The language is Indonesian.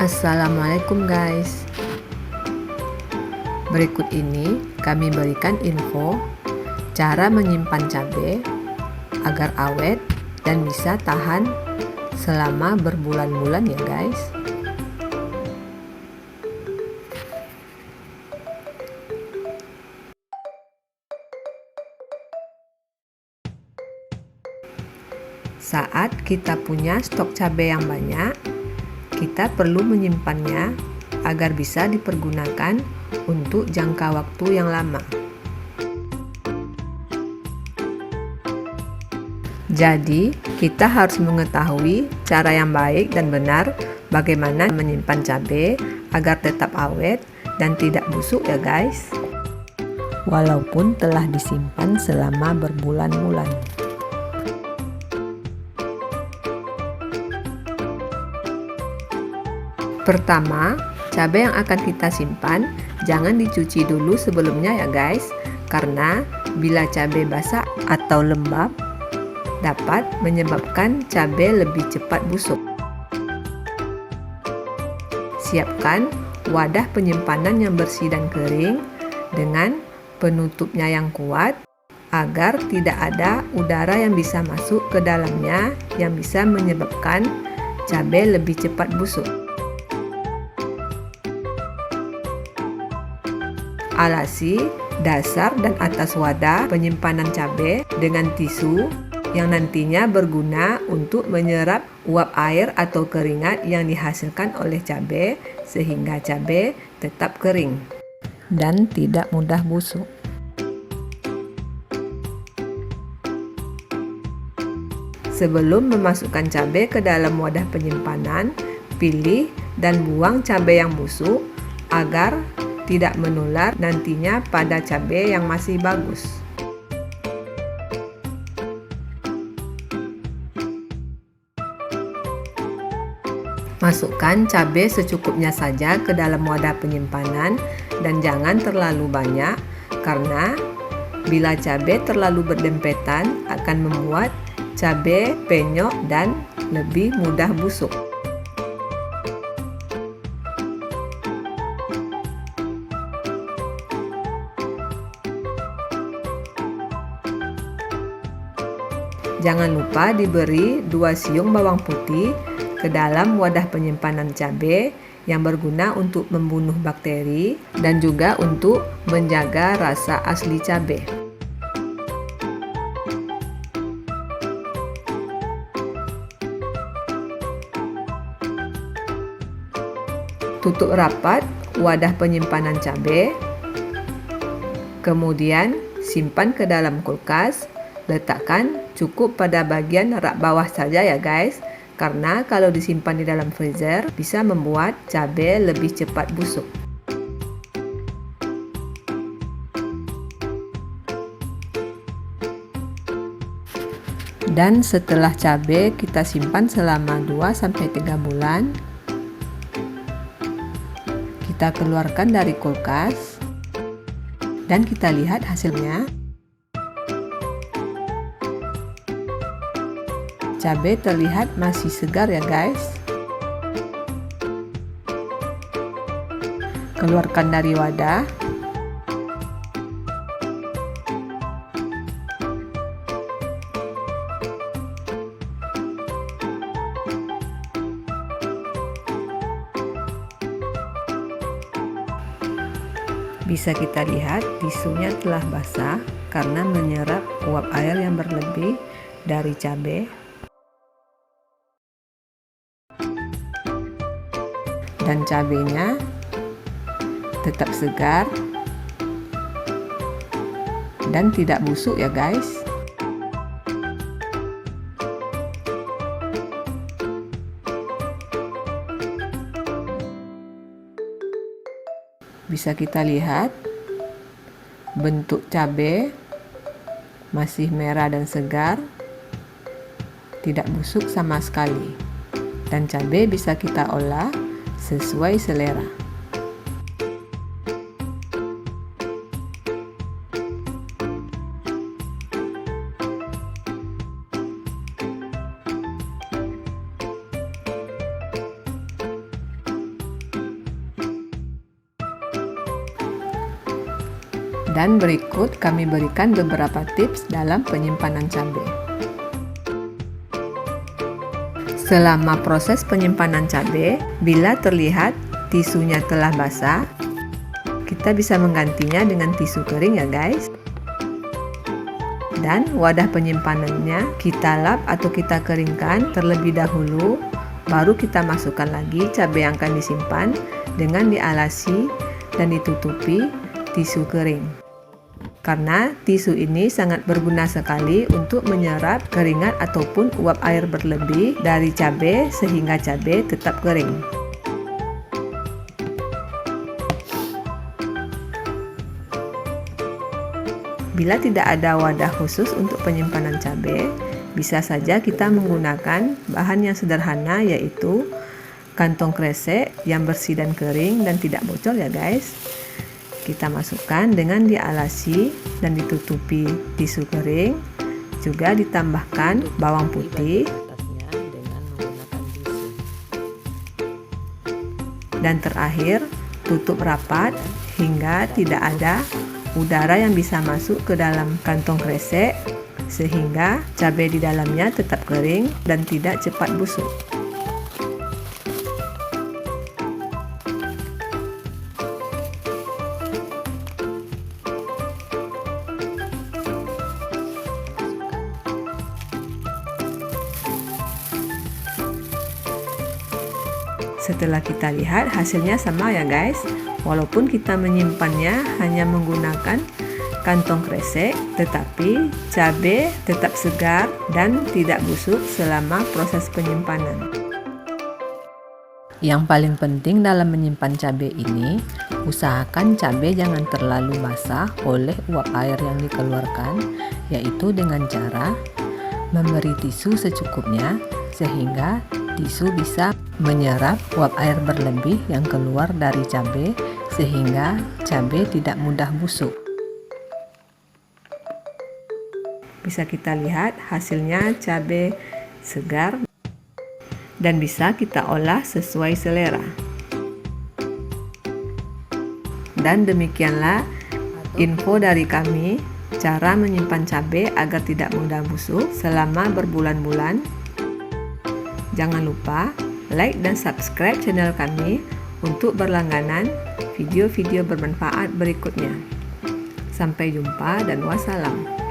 Assalamualaikum guys. Berikut ini kami berikan info cara menyimpan cabai agar awet dan bisa tahan selama berbulan-bulan ya guys. Saat kita punya stok cabai yang banyak, kita perlu menyimpannya agar bisa dipergunakan untuk jangka waktu yang lama. Jadi, kita harus mengetahui cara yang baik dan benar bagaimana menyimpan cabai agar tetap awet dan tidak busuk ya guys. Walaupun telah disimpan selama berbulan-bulan. Pertama, cabai yang akan kita simpan jangan dicuci dulu sebelumnya ya guys, karena bila cabai basah atau lembab dapat menyebabkan cabai lebih cepat busuk. Siapkan wadah penyimpanan yang bersih dan kering dengan penutupnya yang kuat agar tidak ada udara yang bisa masuk ke dalamnya yang bisa menyebabkan cabai lebih cepat busuk. Alasi dasar dan atas wadah penyimpanan cabai dengan tisu yang nantinya berguna untuk menyerap uap air atau keringat yang dihasilkan oleh cabai sehingga cabai tetap kering dan tidak mudah busuk. Sebelum memasukkan cabai ke dalam wadah penyimpanan, pilih dan buang cabai yang busuk agar tidak menular nantinya pada cabai yang masih bagus. Masukkan cabai secukupnya saja ke dalam wadah penyimpanan dan jangan terlalu banyak karena bila cabai terlalu berdempetan akan membuat cabai penyok dan lebih mudah busuk. Jangan lupa diberi 2 siung bawang putih ke dalam wadah penyimpanan cabai yang berguna untuk membunuh bakteri dan juga untuk menjaga rasa asli cabai. Tutup rapat wadah penyimpanan cabai, kemudian simpan ke dalam kulkas. Letakkan cukup pada bagian rak bawah saja ya guys, karena kalau disimpan di dalam freezer bisa membuat cabai lebih cepat busuk. Dan setelah cabai kita simpan selama 2-3 bulan, kita keluarkan dari kulkas dan kita lihat hasilnya. Cabai terlihat masih segar ya guys. Keluarkan dari wadah. Bisa kita lihat tisunya telah basah karena menyerap uap air yang berlebih dari cabai. Dan cabainya tetap segar dan tidak busuk ya guys. Bisa kita lihat bentuk cabai masih merah dan segar, tidak busuk sama sekali, dan cabai bisa kita olah sesuai selera. Dan berikut kami berikan beberapa tips dalam penyimpanan cabai. Selama proses penyimpanan cabai, bila terlihat tisunya telah basah, kita bisa menggantinya dengan tisu kering ya guys. Dan wadah penyimpanannya kita lap atau kita keringkan terlebih dahulu, baru kita masukkan lagi cabai yang akan disimpan dengan dialasi dan ditutupi tisu kering. Karena tisu ini sangat berguna sekali untuk menyerap keringat ataupun uap air berlebih dari cabai sehingga cabai tetap kering. Bila tidak ada wadah khusus untuk penyimpanan cabai, bisa saja kita menggunakan bahan yang sederhana, yaitu kantong kresek yang bersih dan kering dan tidak bocor ya guys. Kita masukkan dengan dialasi dan ditutupi tisu kering, juga ditambahkan bawang putih dan terakhir tutup rapat hingga tidak ada udara yang bisa masuk ke dalam kantong kresek sehingga cabai di dalamnya tetap kering dan tidak cepat busuk. Setelah kita lihat hasilnya sama ya guys. Walaupun kita menyimpannya hanya menggunakan kantong kresek, tetapi cabai tetap segar dan tidak busuk selama proses penyimpanan. Yang paling penting dalam menyimpan cabai ini, usahakan cabai jangan terlalu basah oleh uap air yang dikeluarkan, yaitu dengan cara memberi tisu secukupnya sehingga tisu bisa menyerap uap air berlebih yang keluar dari cabai sehingga cabai tidak mudah busuk. Bisa kita lihat hasilnya cabai segar dan bisa kita olah sesuai selera. Dan demikianlah info dari kami cara menyimpan cabai agar tidak mudah busuk selama berbulan-bulan. Jangan lupa like dan subscribe channel kami untuk berlangganan video-video bermanfaat berikutnya. Sampai jumpa dan wassalam.